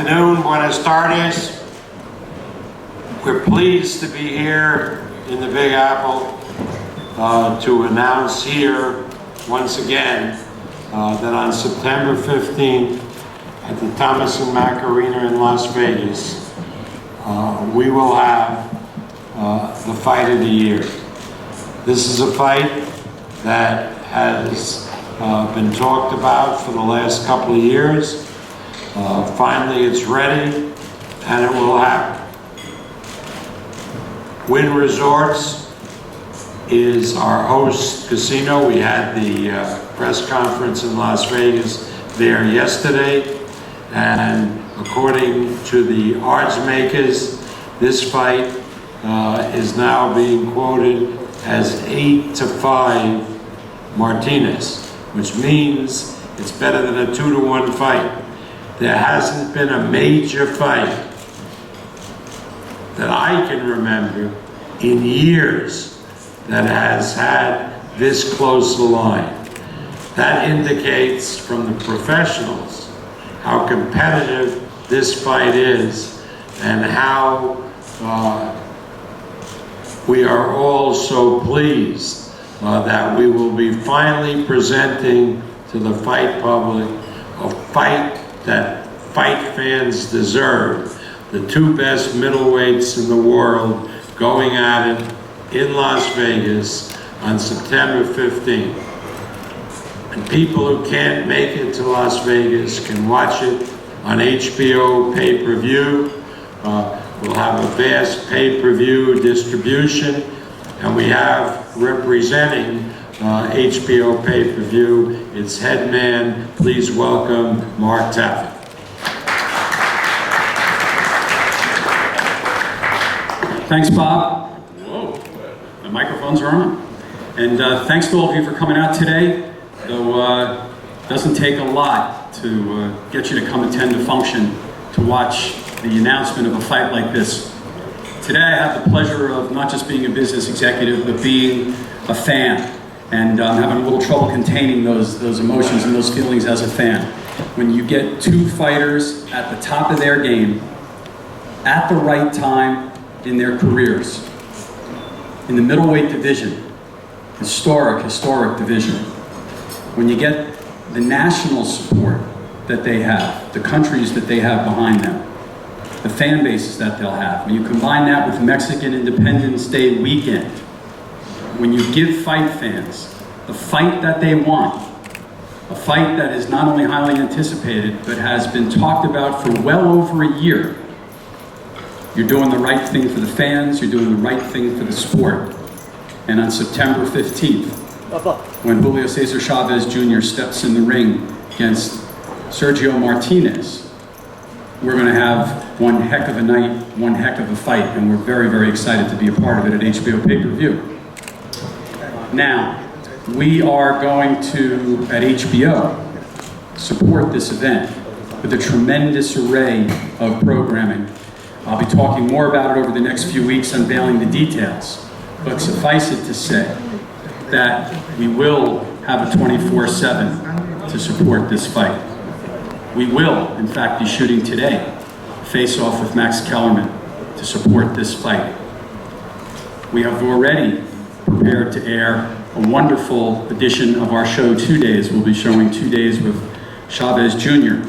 afternoon, buenas tardes. We're pleased to be here in the Big Apple to announce here once again that on September 15th at the Thomas & Mack Arena in Las Vegas, we will have the fight of the year. This is a fight that has been talked about for the last couple of years. Finally, it's ready, and it will happen. Wynn Resorts is our host casino. We had the press conference in Las Vegas there yesterday, and according to the odds makers, this fight is now being quoted as 8-5 Martinez, which means it's better than a 2-1 fight. There hasn't been a major fight that I can remember in years that has had this close a line. That indicates from the professionals how competitive this fight is and how we are all so pleased that we will be finally presenting to the fight public a fight that fight fans deserve. The two best middleweights in the world going at it in Las Vegas on September 15th. And people who can't make it to Las Vegas can watch it on HBO pay-per-view. We'll have a vast pay-per-view distribution, and we have representing HBO pay-per-view, its head man. Please welcome Mark Taffet. Thanks, Bob. Whoa, the microphones are on. And thanks to all of you for coming out today. Though it doesn't take a lot to get you to come attend the function to watch the announcement of a fight like this. Today I have the pleasure of not just being a business executive, but being a fan. And I'm having a little trouble containing those emotions and those feelings as a fan. When you get two fighters at the top of their game, at the right time in their careers, in the middleweight division, historic division, when you get the national support that they have, the countries that they have behind them, the fan bases that they'll have, when you combine that with Mexican Independence Day weekend, when you give fight fans the fight that they want, a fight that is not only highly anticipated, but has been talked about for well over a year, you're doing the right thing for the fans, you're doing the right thing for the sport. And on September 15th, when Julio Cesar Chavez Jr. steps in the ring against Sergio Martinez, we're going to have one heck of a night, one heck of a fight, and we're very, very excited to be a part of it at HBO pay-per-view. Now, we are going to, at HBO, support this event with a tremendous array of programming. I'll be talking more about it over the next few weeks, unveiling the details. But suffice it to say that we will have a 24/7 to support this fight. We will, in fact, be shooting today, Face Off with Max Kellerman, to support this fight. We have already prepared to air a wonderful edition of our show, 2 Days. We'll be showing 2 Days with Chavez Jr.,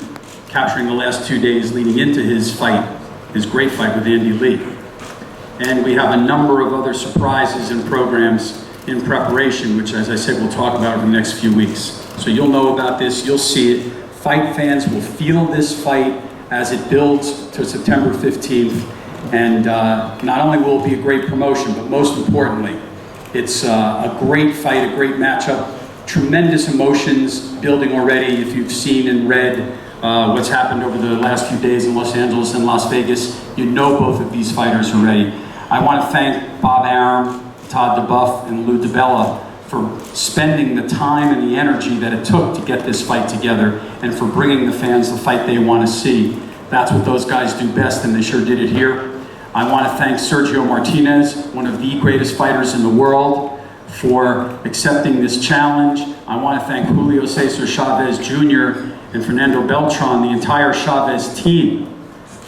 capturing the last 2 days leading into his fight, his great fight with Andy Lee. And we have a number of other surprises and programs in preparation, which, as I said, we'll talk about over the next few weeks. So you'll know about this, you'll see it. Fight fans will feel this fight as it builds to September 15th. And not only will it be a great promotion, but most importantly, it's a great fight, a great matchup, tremendous emotions building already. If you've seen and read what's happened over the last few days in Los Angeles and Las Vegas, you know both of these fighters are ready. I want to thank Bob Arum, Todd DeBuff, and Lou DiBella for spending the time and the energy that it took to get this fight together and for bringing the fans the fight they want to see. That's what those guys do best, and they sure did it here. I want to thank Sergio Martinez, one of the greatest fighters in the world, for accepting this challenge. I want to thank Julio Cesar Chavez Jr. and Fernando Beltran, the entire Chavez team,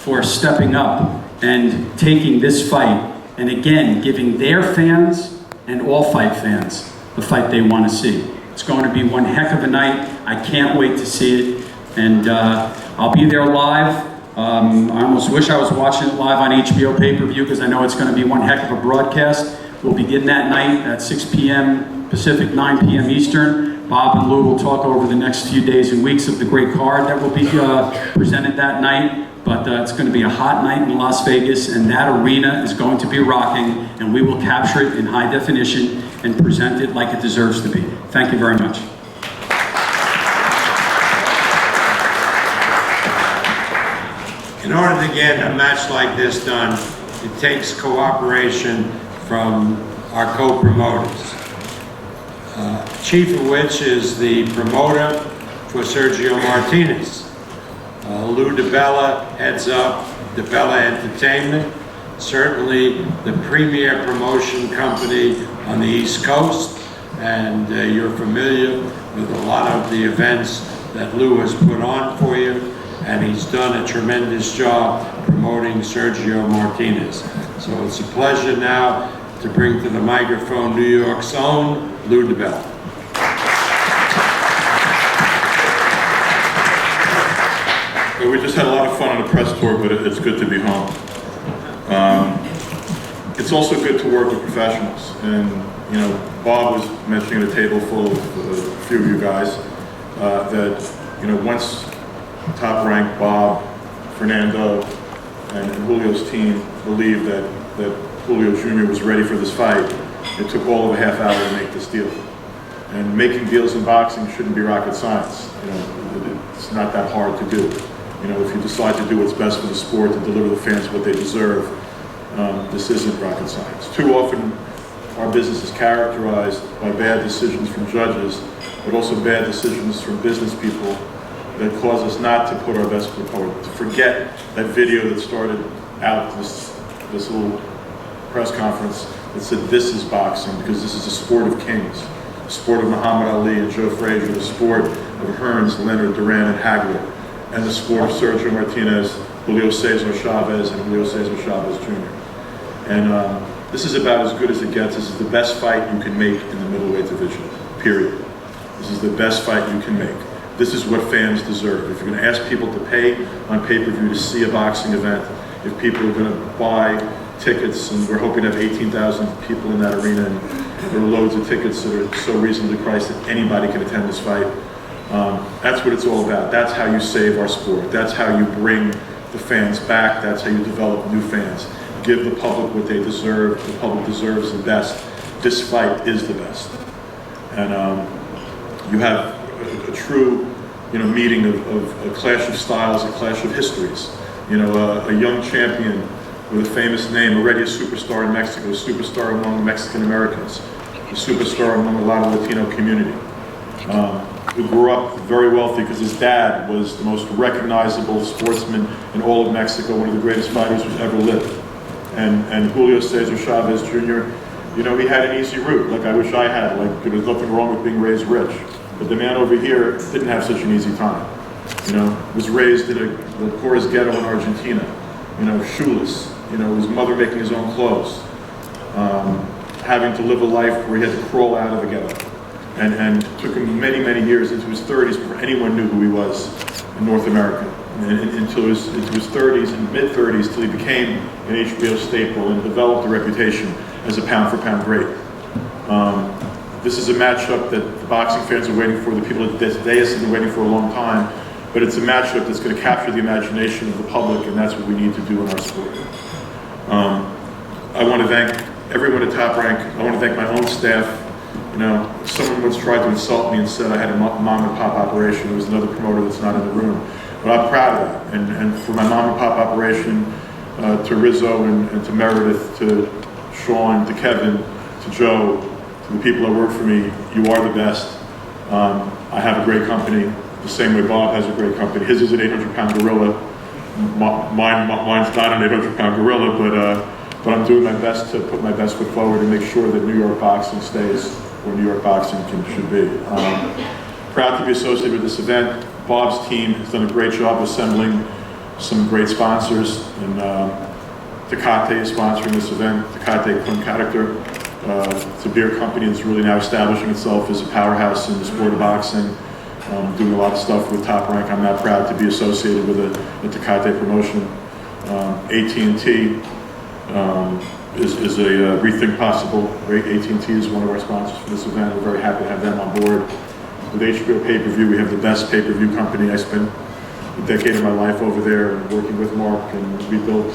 for stepping up and taking this fight, and again, giving their fans and all fight fans the fight they want to see. It's going to be one heck of a night. I can't wait to see it, and I'll be there live. I almost wish I was watching it live on HBO pay-per-view, because I know it's going to be one heck of a broadcast. We'll begin that night at 6 p.m. Pacific, 9 p.m. Eastern. Bob and Lou will talk over the next few days and weeks of the great card that will be presented that night. But it's going to be a hot night in Las Vegas, and that arena is going to be rocking, and we will capture it in high definition and present it like it deserves to be. Thank you very much. In order to get a match like this done, it takes cooperation from our co-promoters. Chief of which is the promoter for Sergio Martinez. Lou DiBella heads up DiBella Entertainment, certainly the premier promotion company on the East Coast, and you're familiar with a lot of the events that Lou has put on for you, and he's done a tremendous job promoting Sergio Martinez. So it's a pleasure now to bring to the microphone New York's own Lou DiBella. We just had a lot of fun on the press tour, but it's good to be home. It's also good to work with professionals, and you know, Bob was mentioning a table full of a few of you guys that, you know, once Top Rank, Bob, Fernando, and Julio's team believed that Julio Jr. was ready for this fight, it took all of a half hour to make this deal. And making deals in boxing shouldn't be rocket science. You know, it's not that hard to do. You know, if you decide to do what's best for the sport and deliver the fans what they deserve, this isn't rocket science. Too often, our business is characterized by bad decisions from judges, but also bad decisions from business people that cause us not to put our best foot forward, to forget that video that started out this little press conference that said this is boxing, because this is a sport of kings, the sport of Muhammad Ali and Joe Frazier, the sport of Hearns, Leonard, Duran, and Hagler, and the sport of Sergio Martinez, Julio Cesar Chavez, and Julio Cesar Chavez Jr. And this is about as good as it gets. This is the best fight you can make in the middleweight division, period. This is the best fight you can make. This is what fans deserve. If you're going to ask people to pay on pay-per-view to see a boxing event, if people are going to buy tickets, and we're hoping to have 18,000 people in that arena, and there are loads of tickets that are so reasonably priced that anybody can attend this fight. That's what it's all about. That's how you save our sport. That's how you bring the fans back. That's how you develop new fans. Give the public what they deserve. The public deserves the best. This fight is the best. And you have a true, you know, meeting of a clash of styles, a clash of histories. You know, a young champion with a famous name, already a superstar in Mexico, a superstar among Mexican Americans, a superstar among a lot of Latino community. Who grew up very wealthy because his dad was the most recognizable sportsman in all of Mexico, one of the greatest fighters who's ever lived. And Julio Cesar Chavez Jr., you know, he had an easy route, like I wish I had. Like, there was nothing wrong with being raised rich. But the man over here didn't have such an easy time. You know, was raised in the poorest ghetto in Argentina. You know, shoeless. You know, his mother making his own clothes. Having to live a life where he had to crawl out of the ghetto. And took him many, many years into his 30s before anyone knew who he was in North America. And into his 30s and mid-30s till he became an HBO staple and developed a reputation as a pound-for-pound great. This is a matchup that the boxing fans are waiting for, the people at this dais have been waiting for a long time, but it's a matchup that's going to capture the imagination of the public, and that's what we need to do in our sport. I want to thank everyone at Top Rank. I want to thank my own staff. You know, someone once tried to insult me and said I had a mom and pop operation. There was another promoter that's not in the room. But I'm proud of that. And for my mom and pop operation, to Rizzo and to Meredith, to Sean, to Kevin, to Joe, to the people that work for me, you are the best. I have a great company, the same way Bob has a great company. His is an 800-pound gorilla. Mine's not an 800-pound gorilla, but I'm doing my best to put my best foot forward and make sure that New York boxing stays where New York boxing should be. Proud to be associated with this event. Bob's team has done a great job assembling some great sponsors, and Tecate is sponsoring this event. Tecate Club Character. It's a beer company that's really now establishing itself as a powerhouse in the sport of boxing, doing a lot of stuff with Top Rank. I'm now proud to be associated with the Tecate promotion. AT&T is a Rethink Possible. AT&T is one of our sponsors for this event. We're very happy to have them on board. With HBO Pay-Per-View, we have the best pay-per-view company. I spent a decade of my life over there working with Mark, and we built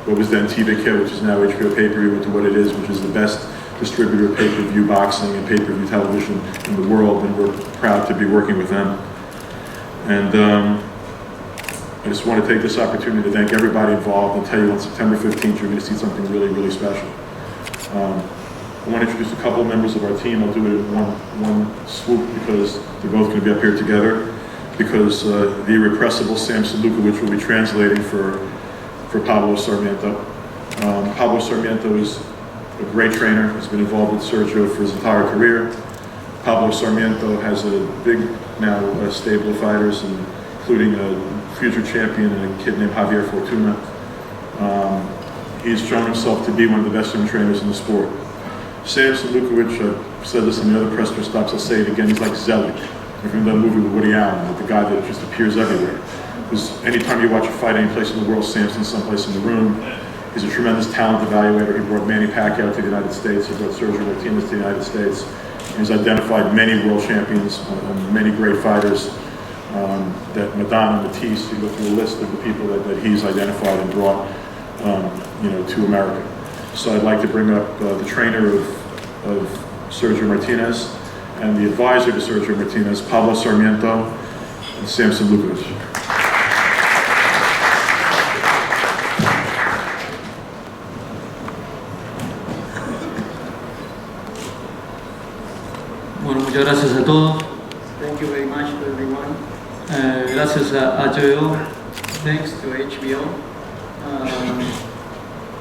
what was then TVK, which is now HBO Pay-Per-View, into what it is, which is the best distributor of pay-per-view boxing and pay-per-view television in the world, and we're proud to be working with them. And I just want to take this opportunity to thank everybody involved and tell you on September 15th, you're going to see something really, really special. I want to introduce a couple of members of our team. I'll do it in one swoop because they're both going to be up here together, because the irrepressible Samson Lukowich will be translating for Pablo Sarmiento. Pablo Sarmiento is a great trainer. He's been involved with Sergio for his entire career. Pablo Sarmiento has a big now stable of fighters, including a future champion and a kid named Javier Fortuna. He's shown himself to be one of the best young trainers in the sport. Samson Lukowich, I've said this in the other press stops, I'll say it again, he's like Zelig. From that movie with Woody Allen, with the guy that just appears everywhere. Because anytime you watch a fight any place in the world, Samson's someplace in the room. He's a tremendous talent evaluator. He brought Manny Pacquiao to the United States. He brought Sergio Martinez to the United States. He's identified many world champions, many great fighters. That Madonna, Matisse, you look through the list of the people that he's identified and brought to America. So I'd like to bring up the trainer of Sergio Martinez and the advisor to Sergio Martinez, Pablo Sarmiento and Samson Lukowich. Bueno, muchas gracias a todos. Thank you very much to everyone. Gracias a HBO, Thanks to HBO,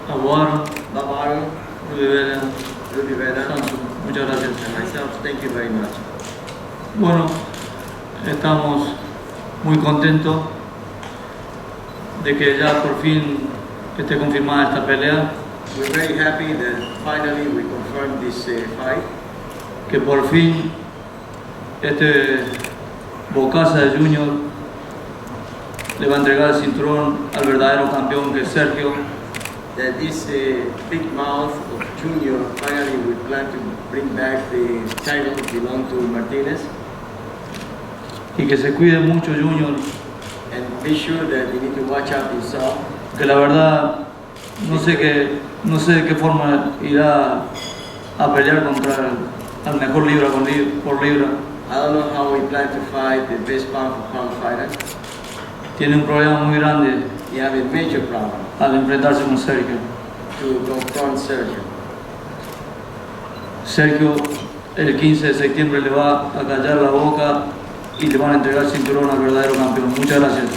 a Boaro, Bob Arum, Rudy Vela, Rudy Vera, Samson. Muchas gracias. and myself. Thank you very much. Bueno, estamos muy contentos de que ya por fin esté confirmada esta pelea, We're very happy that finally we confirmed this fight, que por fin este Bocasa de Junior le va a entregar el cinturón al verdadero campeón que es Sergio, that this big mouth of Junior finally we plan to bring back the title belong to Martinez, y que se cuide mucho Junior, and be sure that you need to watch out yourself. que la verdad no sé de qué forma irá a pelear contra el mejor libra por libra. I don't know how we plan to fight the best pound for pound fighter. Tiene un problema muy grande You have a major problem al enfrentarse con Sergio. to confront Sergio. Sergio el 15 de septiembre le va a callar la boca y le van a entregar el cinturón al verdadero campeón. Muchas gracias.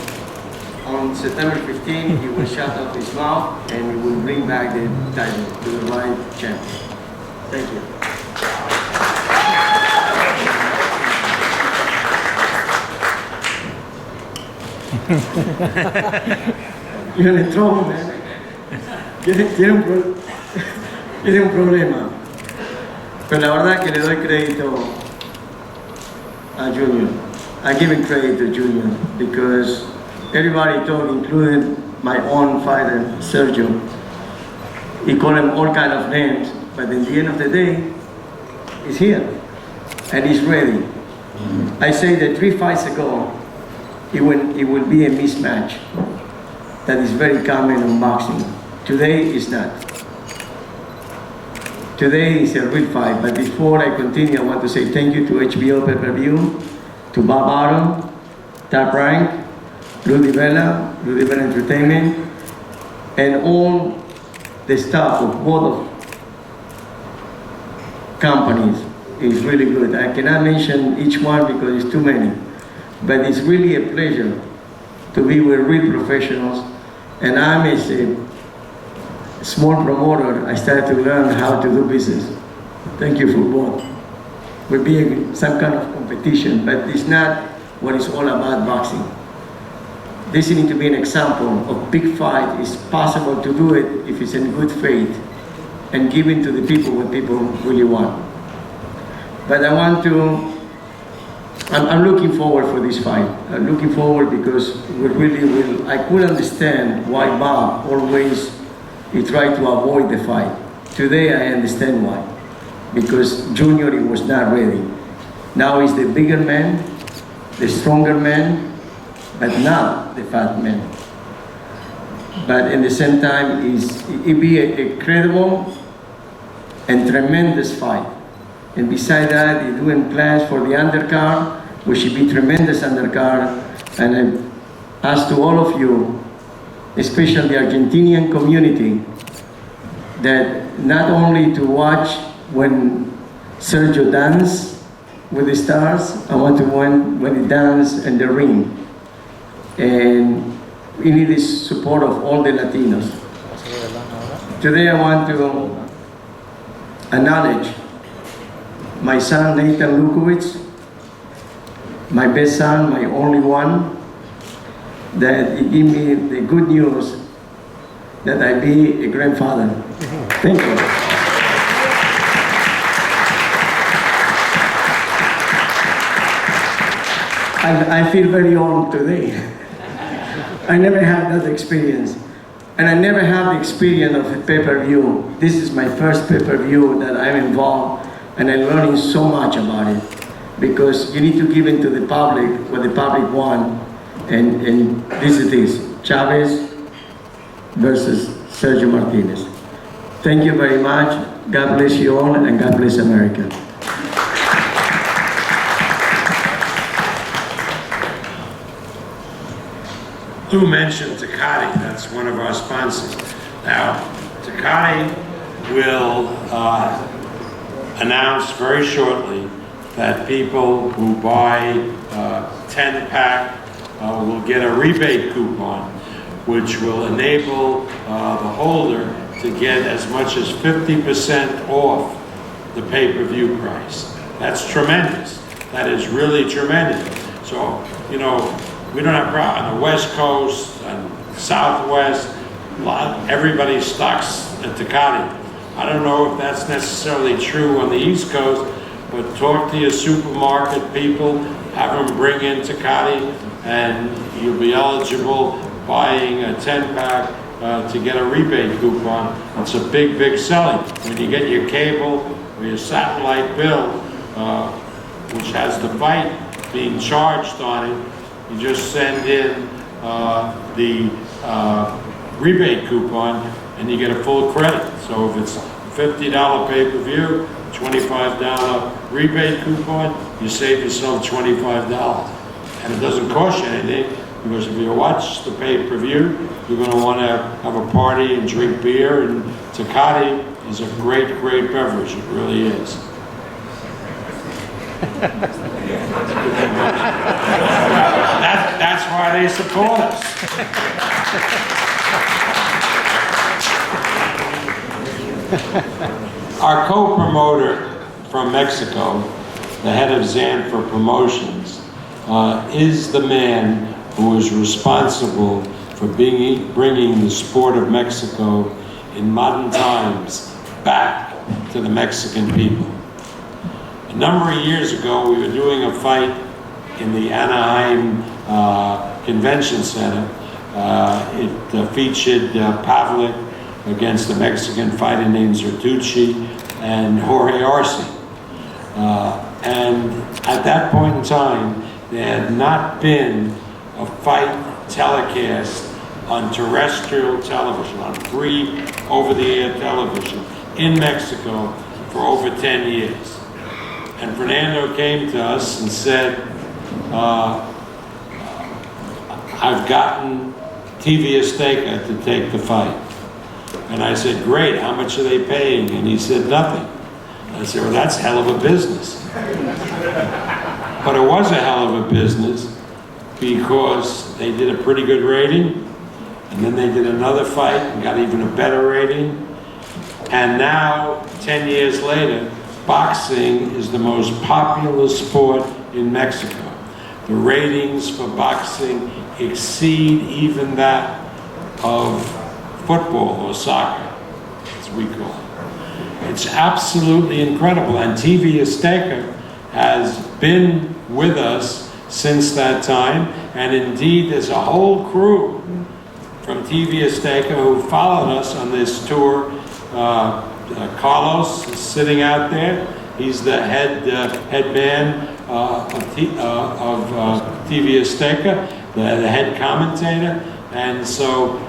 On September 15, he will shut up his mouth and he will bring back the title to the right champion. Thank you. You're in trouble, man. Tiene un problema. Pero la verdad que le doy crédito a Junior. I give him credit to Junior because everybody talk, including my own fighter, Sergio. He called him all kind of names, but at the end of the day, he's here and he's ready. I say that 3 fights ago, it will be a mismatch. That is very common in boxing. Today is not. Today is a real fight, but before I continue, I want to say thank you to HBO Pay-Per-View, to Bob Arum, Top Rank, Rudy Vela Entertainment, and all the staff of both of companies is really good. I cannot mention each one because it's too many, but it's really a pleasure to be with real professionals. And I'm a small promoter. I started to learn how to do business. Thank you for both. We're being some kind of competition, but it's not what it's all about boxing. this needs to be an example of big fight. It's possible to do it if it's in good faith and giving to the people what people really want. But I'm looking forward for this fight. I'm looking forward because I could understand why Bob always he tried to avoid the fight. Today I understand why. Because Junior he was not ready. Now he's the bigger man, the stronger man, but not the fat man. But at the same time, it be a credible and tremendous fight. And beside that, he's doing plans for the undercard, which should be tremendous undercard. And I ask to all of you, especially the Argentinian community, that not only to watch when Sergio dance with the stars, I want to when he dance in the ring. And we need the support of all the Latinos. Today I want to acknowledge my son Nathan Lukowicz, my best son, my only one, that he gave me the good news that I be a grandfather. Thank you. I feel very old today. I never had that experience. And I never had the experience of a pay-per-view. This is my first pay-per-view that I'm involved, and I'm learning so much about it. Because you need to give into the public what the public want, and this is this, Chavez versus Sergio Martinez. Thank you very much. God bless you all, and God bless America. Lou mentioned Tecate, that's one of our sponsors. Now, Tecate will announce very shortly that people who buy 10-pack will get a rebate coupon, which will enable the holder to get as much as 50% off the pay-per-view price. That's tremendous. That is really tremendous. So, you know, we don't have problems on the West Coast and Southwest. Everybody stocks at Tecate. I don't know if that's necessarily true on the East Coast, but talk to your supermarket people, have them bring in Tecate, and you'll be eligible buying a 10-pack to get a rebate coupon. It's a big, big selling. When you get your cable or your satellite bill, which has the fight being charged on it, you just send in the rebate coupon and you get a full credit. So if it's $50 pay-per-view, $25 rebate coupon, you save yourself $25. And it doesn't cost you anything, because if you watch the pay-per-view, you're going to want to have a party and drink beer, and Tecate is a great, great beverage. It really is. That's why they support us. Our co-promoter from Mexico, the head of Zanfer Promotions, is the man who is responsible for bringing the sport of Mexico in modern times back to the Mexican people. A number of years ago, we were doing a fight in the Anaheim Convention Center. It featured Pavlik against a Mexican fighter named Zertucci and Jorge Arce. And at that point in time, there had not been a fight telecast on terrestrial television, on free over-the-air television in Mexico for over 10 years. And Fernando came to us and said, I've gotten TV Azteca to take the fight. And I said, great, how much are they paying? And he said, nothing. I said, well, that's hell of a business. But it was a hell of a business because they did a pretty good rating, and then they did another fight and got even a better rating. And now, 10 years later, boxing is the most popular sport in Mexico. the ratings for boxing exceed even that of football or soccer, as we call it. It's absolutely incredible, and TV Azteca has been with us since that time, and indeed there's a whole crew from TV Azteca who followed us on this tour. Carlos is sitting out there. He's the head man of TV Azteca, the head commentator, and so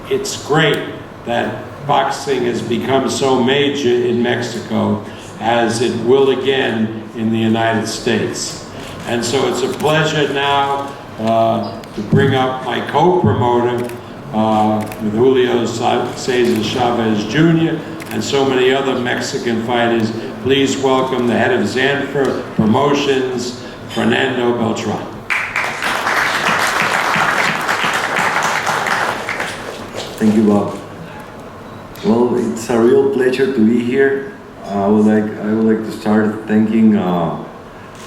it's great that boxing has become so major in Mexico as it will again in the United States. And so it's a pleasure now to bring up my co-promoter with Julio Cesar Chavez Jr. and so many other Mexican fighters. Please welcome the head of Zanfer Promotions, Fernando Beltran. Thank you, Bob. Well, it's a real pleasure to be here. I would like to start thanking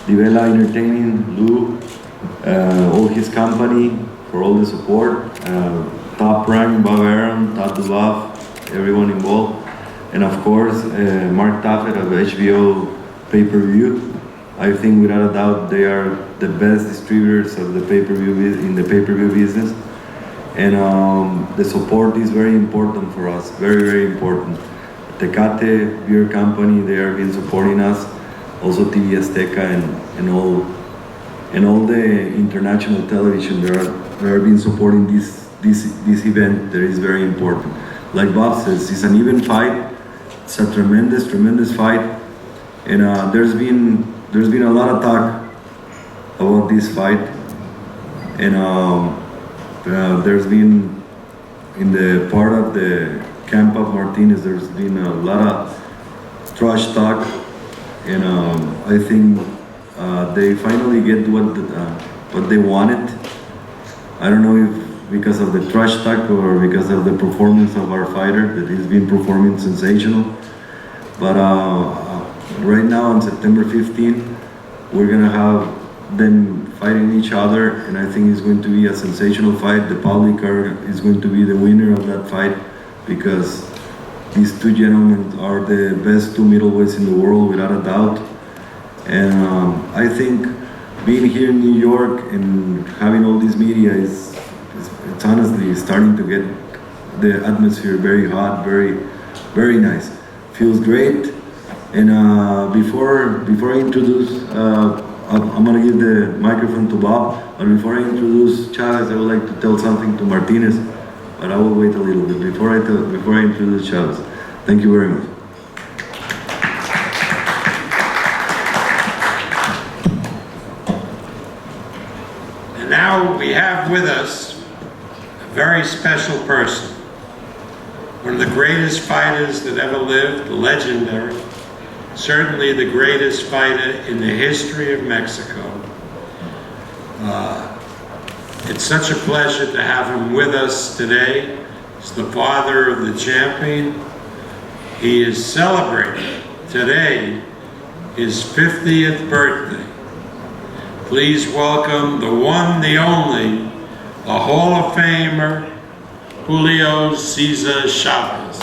Divela Entertainment, Lou, all his company for all the support. Top Rank, Bob Arum, Top Love, everyone involved, and of course Mark Taffet of HBO Pay-Per-View. I think without a doubt they are the best distributors of the pay-per-view in the pay-per-view business. And the support is very important for us, very, very important. Tecate Beer Company, they have been supporting us. Also TV Azteca and all the international television, they have been supporting this event that is very important. Like Bob says, it's an even fight. It's a tremendous, tremendous fight. And there's been a lot of talk about this fight. And there's been, in the part of the camp of Martinez, there's been a lot of trash talk, and I think they finally get what they wanted. I don't know if because of the trash talk or because of the performance of our fighter, that he's been performing sensational. But right now on September 15, we're gonna have them fighting each other, and I think it's going to be a sensational fight. The public is going to be the winner of that fight, because these two gentlemen are the best two middleweights in the world, without a doubt. And I think being here in New York and having all this media it's honestly starting to get the atmosphere very hot, very, very nice. Feels great. And before I introduce, I'm gonna give the microphone to Bob, but before I introduce Chavez, I would like to tell something to Martinez, but I will wait a little bit before I introduce Chavez. Thank you very much. And now we have with us a very special person, one of the greatest fighters that ever lived, legendary, certainly the greatest fighter in the history of Mexico. It's such a pleasure to have him with us today. He's the father of the champion. He is celebrating today his 50th birthday. Please welcome the one, the only, the Hall of Famer, Julio Cesar Chavez.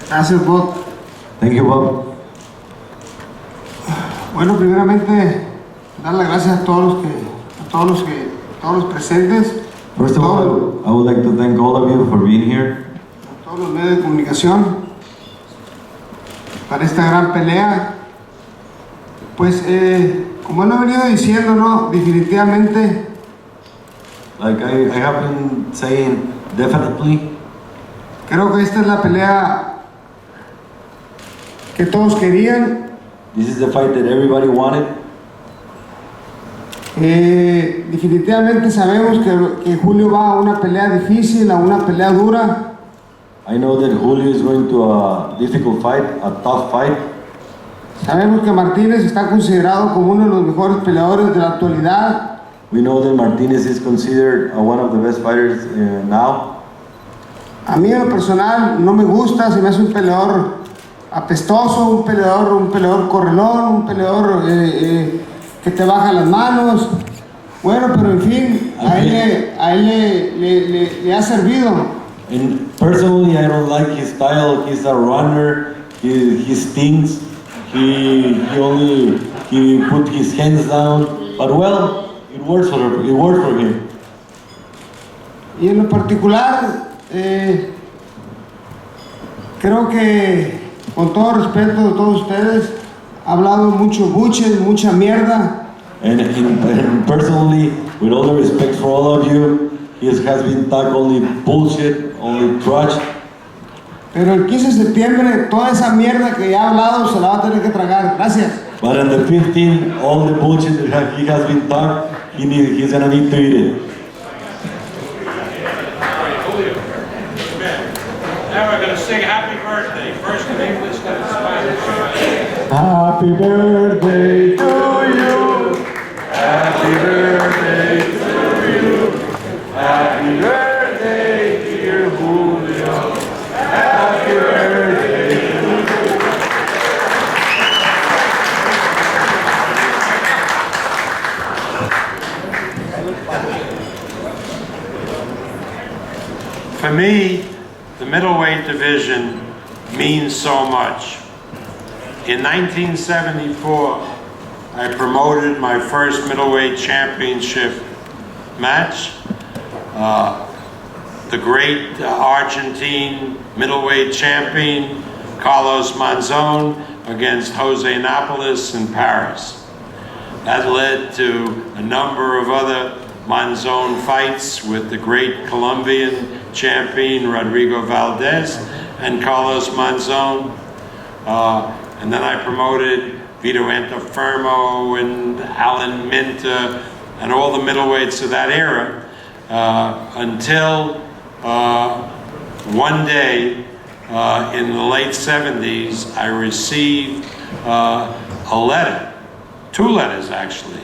Gracias, Bob. Thank you, Bob. Bueno, primeramente, dar las gracias a todos los presentes, First of all, I would like to thank all of you for being here, a todos los medios de comunicación, para esta gran pelea. Pues, como lo he venido diciendo, ¿no? Definitivamente, like I have been saying, definitely, creo que esta es la pelea que todos querían. this is the fight that everybody wanted. Definitivamente sabemos que Julio va a una pelea difícil, a una pelea dura. I know that Julio is going to a difficult fight, a tough fight. Sabemos que Martínez está considerado como uno de los mejores peleadores de la actualidad. We know that Martinez is considered one of the best fighters now. A mí en lo personal no me gusta, se me hace un peleador apestoso, un peleador correlón, un peleador que te baja las manos. Bueno, pero en fin, a él le ha servido. And personally, I don't like his style. He's a runner. He stinks. He put his hands down. But well, it works for him. Y en lo particular, creo que con todo respeto de todos ustedes, ha hablado mucho buches, mucha mierda. And personally, with all the respect for all of you, he has been talking only bullshit, only trash. Pero el 15 de septiembre, toda esa mierda que ya ha hablado se la va a tener que tragar. Gracias. But on the 15th, all the bullshit that he has been talking, he's gonna need to eat it. Now we're going to sing Happy Birthday, first in English, then in Spanish. Happy birthday to you. Happy birthday to you. Happy birthday, dear Julio. Happy birthday to you. For me, the middleweight division means so much. In 1974, I promoted my first middleweight championship match. The great Argentine middleweight champion, Carlos Monzon, against Jose Napoles in Paris. That led to a number of other Monzon fights with the great Colombian champion Rodrigo Valdez and Carlos Monzon. And then I promoted Vito Antuofermo and Alan Minter and all the middleweights of that era until one day in the late 70s I received a letter, two letters actually.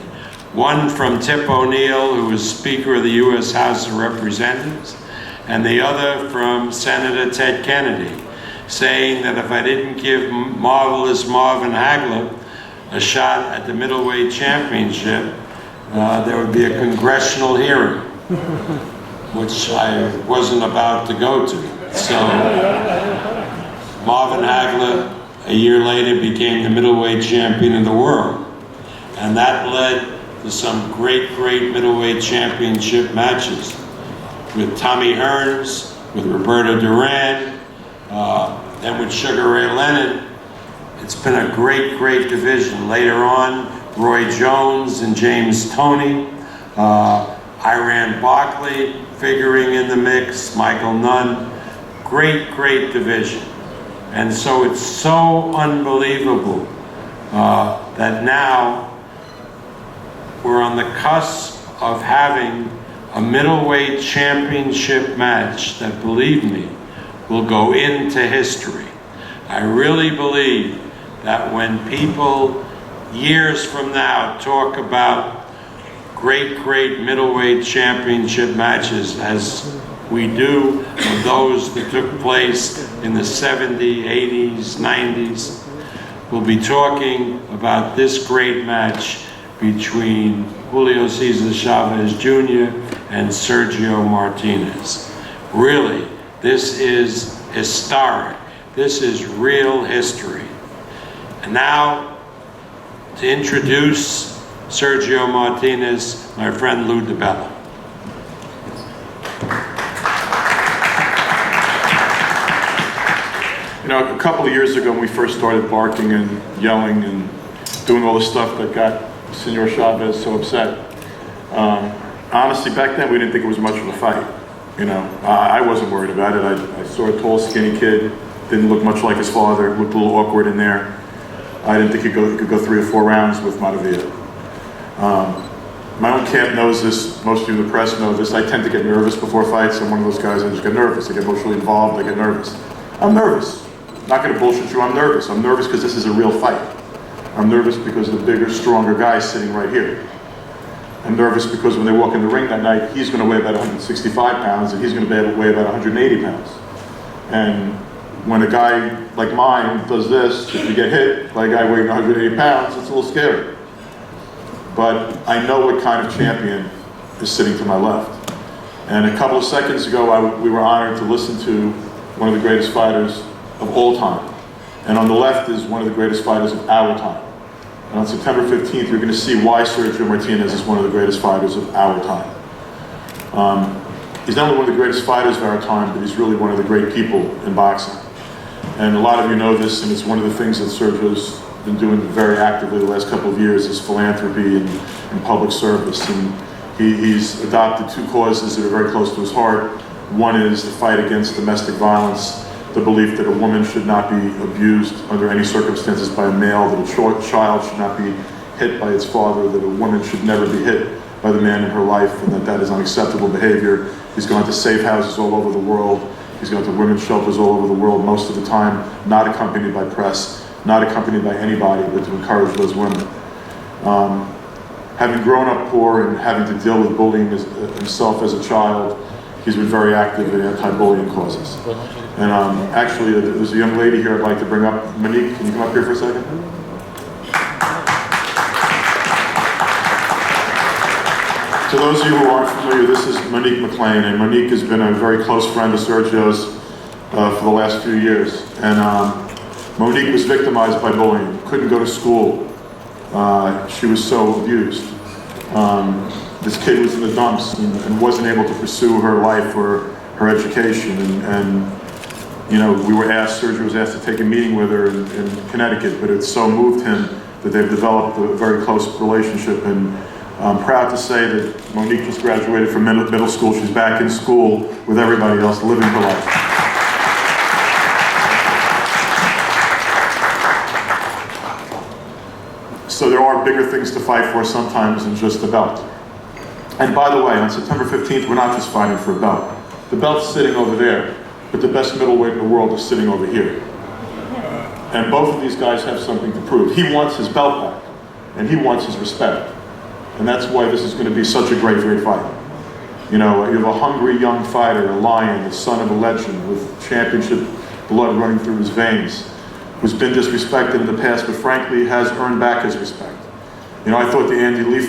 One from Tip O'Neill, who was Speaker of the U.S. House of Representatives, and the other from Senator Ted Kennedy, saying that if I didn't give Marvelous Marvin Hagler a shot at the middleweight championship, there would be a congressional hearing, which I wasn't about to go to. So Marvin Hagler, a year later, became the middleweight champion of the world. And that led to some great middleweight championship matches with Tommy Hearns, with Roberto Duran, then with Sugar Ray Leonard. It's been a great division. Later on, Roy Jones and James Toney, Iran Barkley figuring in the mix, Michael Nunn. Great division. And so it's so unbelievable that now we're on the cusp of having a middleweight championship match that, believe me, will go into history. I really believe that when people years from now talk about great middleweight championship matches, as we do of those that took place in the 70s, 80s, 90s, we'll be talking about this great match between Julio Cesar Chavez Jr. and Sergio Martinez. Really, this is historic. This is real history. And now, to introduce Sergio Martinez, my friend Lou DiBella. You know, a couple of years ago when we first started barking and yelling and doing all the stuff that got Senor Chavez so upset, honestly, back then we didn't think it was much of a fight. You know, I wasn't worried about it. I saw a tall, skinny kid, didn't look much like his father, looked a little awkward in there. I didn't think he could go 3 or 4 rounds with Maravilla. My own camp knows this, most of you in the press know this. I tend to get nervous before fights. I'm one of those guys, I just get nervous. I get emotionally involved, I get nervous. I'm nervous. Not gonna bullshit you, I'm nervous. I'm nervous because this is a real fight. I'm nervous because the bigger, stronger guy's sitting right here. I'm nervous because when they walk in the ring that night, he's gonna weigh about 165 pounds and he's gonna weigh about 180 pounds. And when a guy like mine does this, if you get hit by a guy weighing 180 pounds, it's a little scary. But I know what kind of champion is sitting to my left. And a couple of seconds ago, we were honored to listen to one of the greatest fighters of all time. And on the left is one of the greatest fighters of our time. And on September 15th, you're going to see why Sergio Martinez is one of the greatest fighters of our time. He's not only one of the greatest fighters of our time, but he's really one of the great people in boxing. And a lot of you know this, and it's one of the things that Sergio's been doing very actively the last couple of years is philanthropy and public service. And he's adopted two causes that are very close to his heart. One is the fight against domestic violence, the belief that a woman should not be abused under any circumstances by a male, that a child should not be hit by its father, that a woman should never be hit by the man in her life, and that is unacceptable behavior. He's gone to safe houses all over the world. He's gone to women's shelters all over the world, most of the time not accompanied by press, not accompanied by anybody, but to encourage those women. Having grown up poor and having to deal with bullying himself as a child, he's been very active in anti-bullying causes. And actually, there's a young lady here I'd like to bring up. Monique, can you come up here for a second? To those of you who aren't familiar, this is Monique McLean, and Monique has been a very close friend of Sergio's for the last few years. And Monique was victimized by bullying, couldn't go to school. She was so abused. This kid was in the dumps and wasn't able to pursue her life or her education. And you know, Sergio was asked to take a meeting with her in Connecticut, but it so moved him that they've developed a very close relationship. And I'm proud to say that Monique just graduated from middle school. She's back in school with everybody else, living her life. So there are bigger things to fight for sometimes than just a belt. And by the way, on September 15th, we're not just fighting for a belt. The belt's sitting over there, but the best middleweight in the world is sitting over here. And both of these guys have something to prove. He wants his belt back, and he wants his respect. And that's why this is going to be such a great fight. You know, you have a hungry young fighter, a lion, the son of a legend with championship blood running through his veins, who's been disrespected in the past, but frankly has earned back his respect. You know, I thought the Andy Lee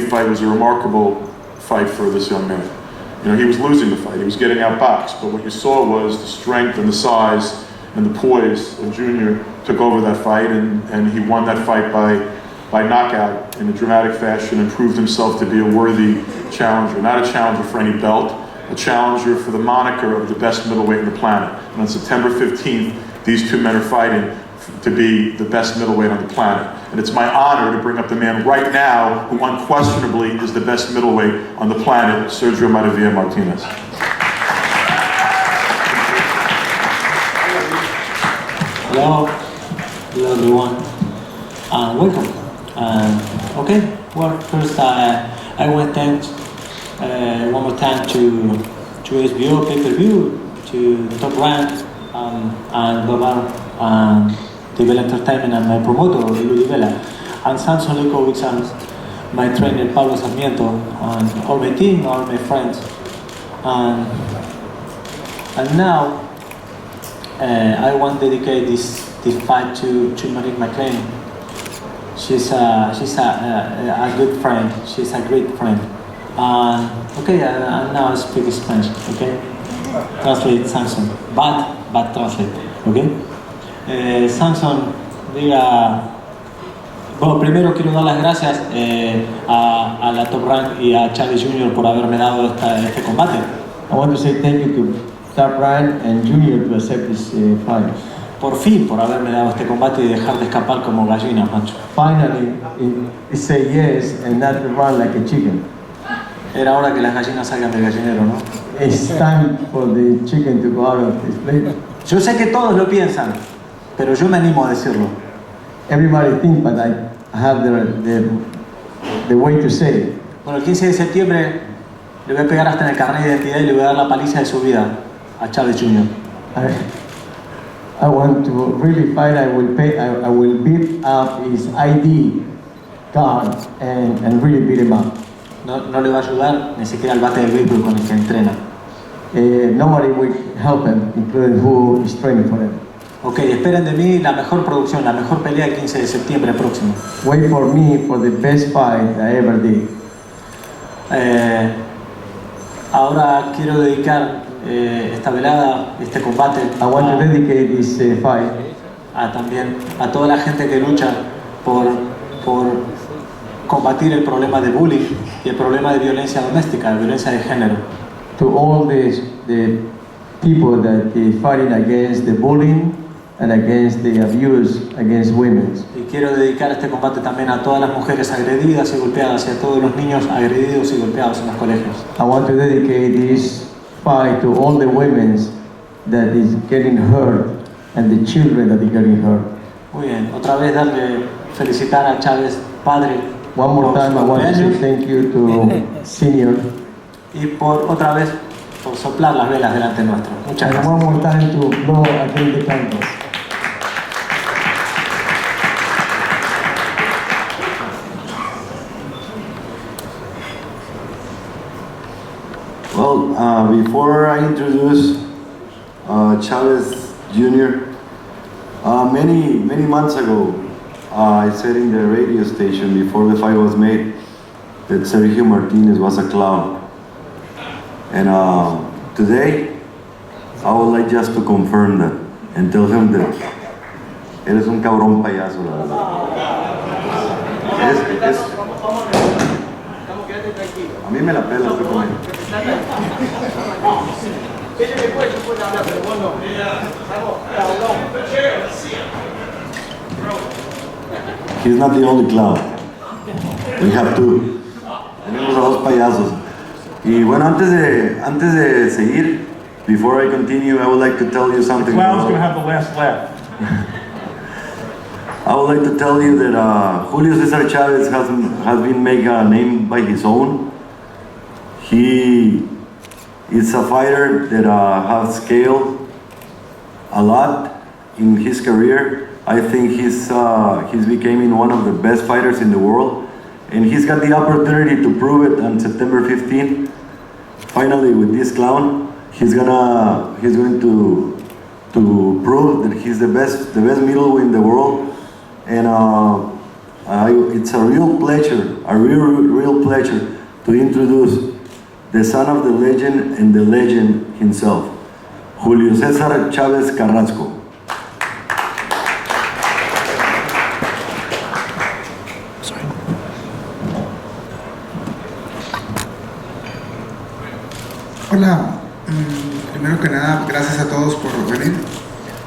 fight was a remarkable fight for this young man. You know, he was losing the fight, he was getting outboxed, but what you saw was the strength and the size and the poise of Junior took over that fight, and he won that fight by knockout in a dramatic fashion and proved himself to be a worthy challenger. Not a challenger for any belt, a challenger for the moniker of the best middleweight in the planet. And on September 15th, these two men are fighting to be the best middleweight on the planet. And it's my honor to bring up the man right now who unquestionably is the best middleweight on the planet, Sergio Maravilla Martinez. Hello everyone, and welcome. Okay, well, first I want to thank one more time to HBO pay-per-view, to Top Rank, and Babar, and Divela Entertainment, and my promoter, Lou Divela, and Samson Likovic, and my trainer, Pablo Sarmiento, and all my team, all my friends. And now, I want to dedicate this fight to Monique McLean. She's a good friend. She's a great friend. Okay, and now I speak Spanish. Okay, translate Samson, but translate. Okay, Samson, diga. Bueno, primero quiero dar las gracias a la Top Rank y a Chávez Jr. por haberme dado este combate. I want to say thank you to Top Rank and Junior to accept this fight. Por fin, por haberme dado este combate y dejar de escapar como gallina, macho. Finally, it say yes and not run like a chicken. Era hora que las gallinas salgan del gallinero, ¿no? It's time for the chicken to go out of this place. Yo sé que todos lo piensan, pero yo me animo a decirlo. Everybody thinks, but I have the way to say it. Bueno, el 15 de septiembre le voy a pegar hasta en el carnet de identidad y le voy a dar la paliza de su vida a Chávez Jr. I want to really fight. I will beat up his ID card and really beat him up. No le va a ayudar ni siquiera el bate del béisbol con el que entrena. nobody will help him, including who is training for him. Ok, esperen de mí la mejor producción, la mejor pelea el 15 de septiembre próximo. Wait for me for the best fight I ever did. Ahora quiero dedicar esta velada, este combate, I want to dedicate this fight también a toda la gente que lucha por combatir el problema de bullying y el problema de violencia doméstica, de violencia de género. to all the people that are fighting against the bullying and against the abuse against women. Y quiero dedicar este combate también a todas las mujeres agredidas y golpeadas y a todos los niños agredidos y golpeados en los colegios. I want to dedicate this fight to all the women that is getting hurt and the children that are getting hurt. Muy bien, otra vez felicitar a Chávez padre. One more por time, I su want to say cumpleaños thank you to Senior. y otra vez por soplar las velas delante nuestro. Muchas And gracias. one more time to blow against the candles. Well, before I introduce Chavez Jr., many months ago, I said in the radio station before the fight was made that Sergio Martinez was a clown. And today, I would like just to confirm that and tell him that eres un cabrón payaso, la verdad. A mí me la pela, estoy comiendo. He's not the only clown. We have two. Tenemos a dos payasos. Y bueno, antes de seguir, before I continue, I would like to tell you something. Clown's gonna have the last laugh. I would like to tell you that Julio Cesar Chavez has been made a name by his own. He is a fighter that has scaled a lot in his career. I think he's becoming one of the best fighters in the world, and he's got the opportunity to prove it on September 15th. Finally, with this clown, he's going to prove that he's the best middleweight in the world. And it's a real pleasure, real pleasure to introduce the son of the legend and the legend himself, Julio Cesar Chavez Carrasco. Hola, primero que nada, gracias a todos por venir.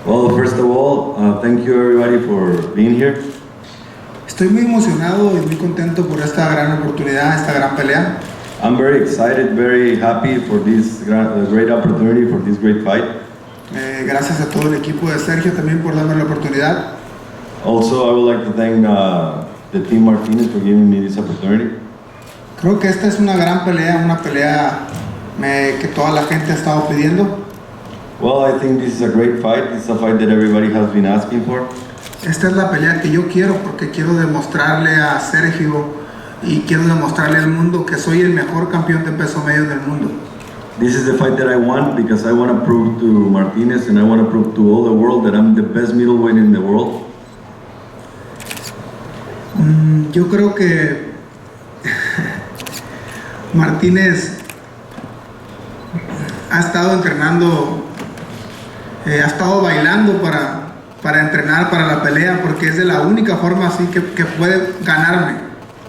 Well, first of all, thank you everybody for being here. Estoy muy emocionado y muy contento por esta gran oportunidad, esta gran pelea. I'm very excited, very happy for this great opportunity, for this great fight. Gracias a todo el equipo de Sergio también por darme la oportunidad. Also, I would like to thank the Team Martinez for giving me this opportunity. Creo que esta es una gran pelea, una pelea que toda la gente ha estado pidiendo. Well, I think this is a great fight. It's a fight that everybody has been asking for. Esta es la pelea que yo quiero porque quiero demostrarle a Sergio y quiero demostrarle al mundo que soy el mejor campeón de peso medio del mundo. This is the fight that I want because I want to prove to Martinez and I want to prove to all the world that I'm the best middleweight in the world. Yo creo que Martínez ha estado entrenando, ha estado bailando para entrenar para la pelea porque es de la única forma así que puede ganarme.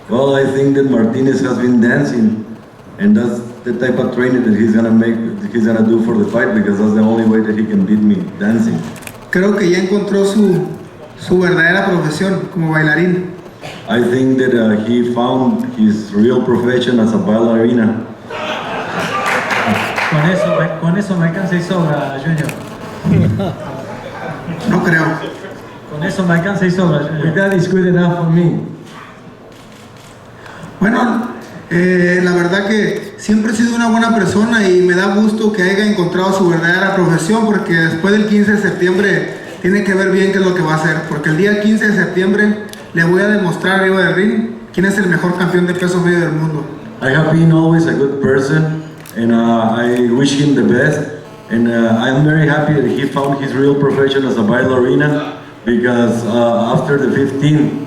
Well, I think that Martinez has been dancing and that's the type of training that he's gonna do for the fight because that's the only way that he can beat me, dancing. Creo que ya encontró su verdadera profesión como bailarín. I think that he found his real profession as a ballerina. Con eso me alcanza y sobra, Junior. No creo. Con eso me alcanza y sobra, Junior. That is good enough for me. Bueno, la verdad que siempre he sido una buena persona y me da gusto que haya encontrado su verdadera profesión porque después del 15 de septiembre tiene que ver bien qué es lo que va a hacer porque el día 15 de septiembre le voy a demostrar arriba del ring quién es el mejor campeón de peso medio del mundo. I have been always a good person and I wish him the best. And I'm very happy that he found his real profession as a bailarina, because after the 15,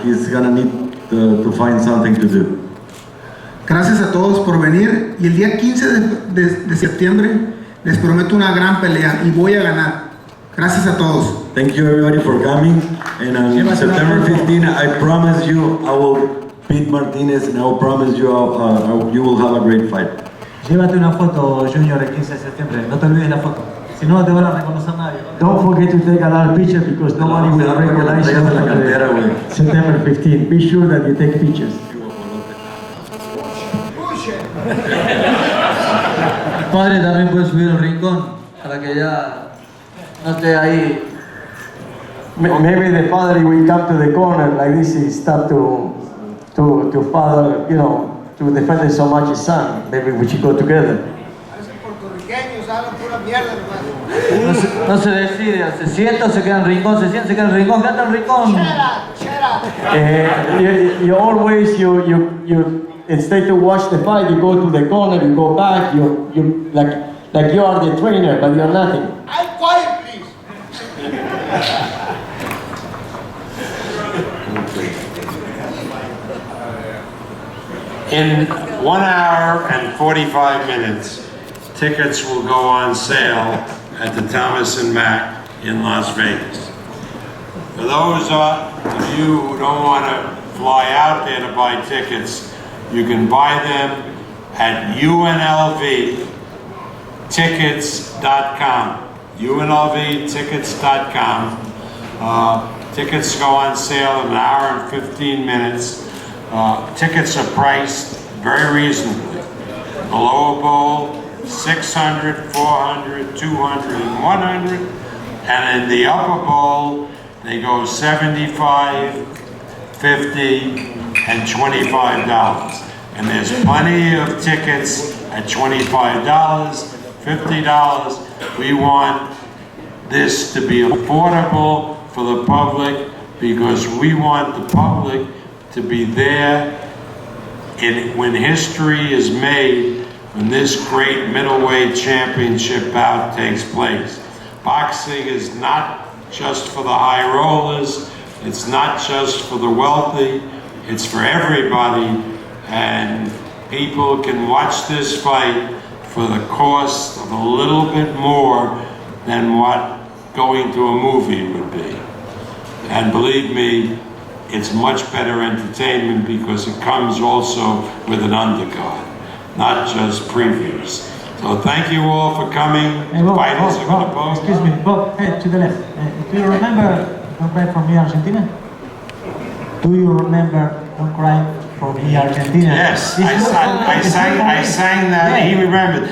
he's gonna need to find something to do. Gracias a todos por venir y el día 15 de septiembre les prometo una gran pelea y voy a ganar. Gracias a todos. Thank you everybody for coming, and on September 15, I promise you I will beat Martinez, and I will promise you you will have a great fight. Llévate una foto, Junior, el 15 de septiembre. No te olvides la foto. Si no, no te van a reconocer nadie. Don't forget to take a lot of pictures because nobody will recognize you on September 15. Be sure that you take pictures. Padre, también puede subir al rincón para que ya no esté ahí. Maybe the father will come to the corner like this and start to father, you know, to defend so much his son. Maybe we should go together. No se decide, se sienta o se queda en rincón, se sienta, se queda en rincón, canta en rincón. You always, instead to watch the fight, you go to the corner, you go back, you like you are the trainer, but you are nothing. I'm quiet, please. In 1 hour and 45 minutes, tickets will go on sale at the Thomas & Mack in Las Vegas. For those of you who don't want to fly out there to buy tickets, you can buy them at UNLVtickets.com. UNLVtickets.com. Tickets go on sale in 1 hour and 15 minutes. Tickets are priced very reasonably. The lower bowl, 600, 400, 200, and 100. And in the upper bowl, they go $75, $50, and $25. And there's plenty of tickets at $25, $50. We want this to be affordable for the public because we want the public to be there when history is made, when this great middleweight championship bout takes place. Boxing is not just for the high rollers, it's not just for the wealthy, it's for everybody, and people can watch this fight for the cost of a little bit more than what going to a movie would be. And believe me, it's much better entertainment because it comes also with an undercard, not just previews. So thank you all for coming. Fighters are going to pose. Excuse me, Bob, hey, to the left. Do you remember Don't Cry For Me Argentina? Do you remember Don't Cry For Me Argentina? Yes, I sang that. He remembered.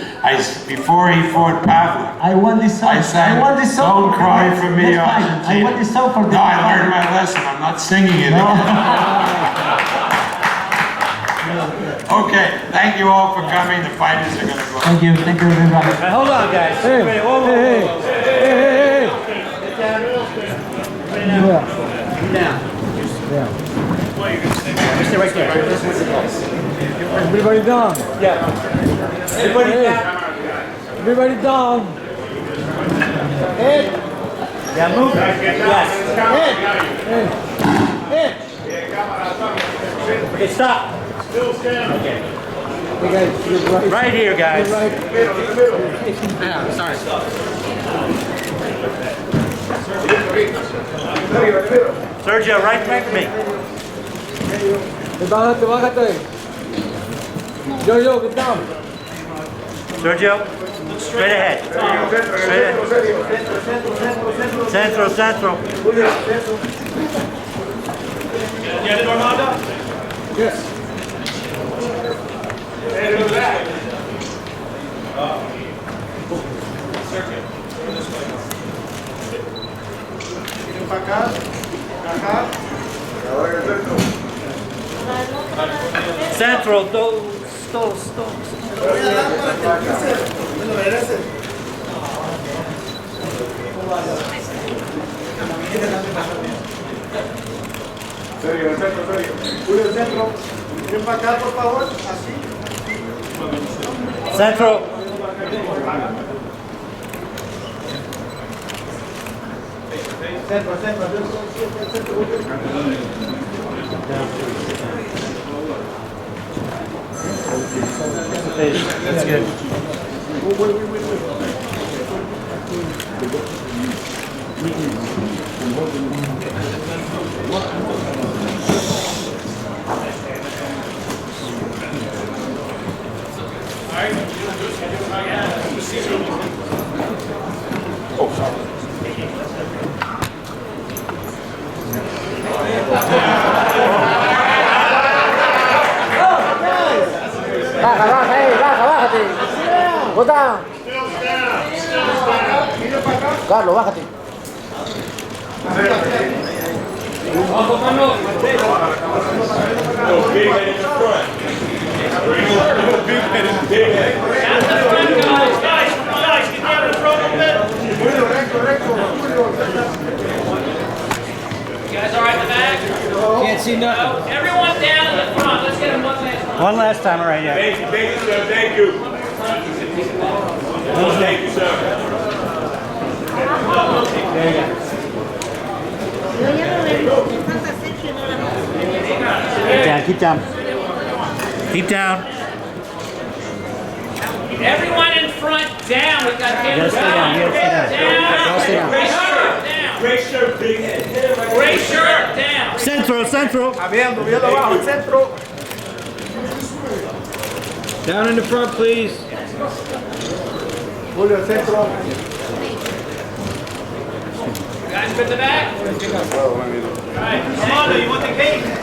Before he fought Pavlik. I won this song. I sang, Don't Cry For Me Argentina. I won this song for the No, I learned my lesson. I'm not singing it again. Okay, thank you all for coming. The fighters are going to go. Thank you very much. Hold on, guys. Hey, hey, Down. Stay right there. everybody down. Yeah. Everybody down. Everybody down. Yeah, move. Yes. Okay, stop. Okay. Right here, guys. Sorry. Sergio, right back to me. Bájate. Yo, get down. Sergio, straight ahead. Straight ahead. Centro. Get it, Armando? Yes. Centro, dos. Julio, centro. Ven para acá, por favor. Así. Centro. That's good. Baja, bájate. Go down. Carlos, bájate. You guys all right in the back? Can't see nothing. Everyone down in the front. Let's get them one last time. One last time, all right, yeah. Thank you, sir. Thank you. Thank you, sir. Keep down. Keep down. Everyone in front down. We've got You gotta stay down. You gotta stay down. down. Stay down. Gray shirt down. Great shirt, big head. Gray shirt down. Centro, centro. Viendo abajo, el centro. Down in the front, please. Julio, el centro. Guys, good in the back? All right. Come on, you want the cake?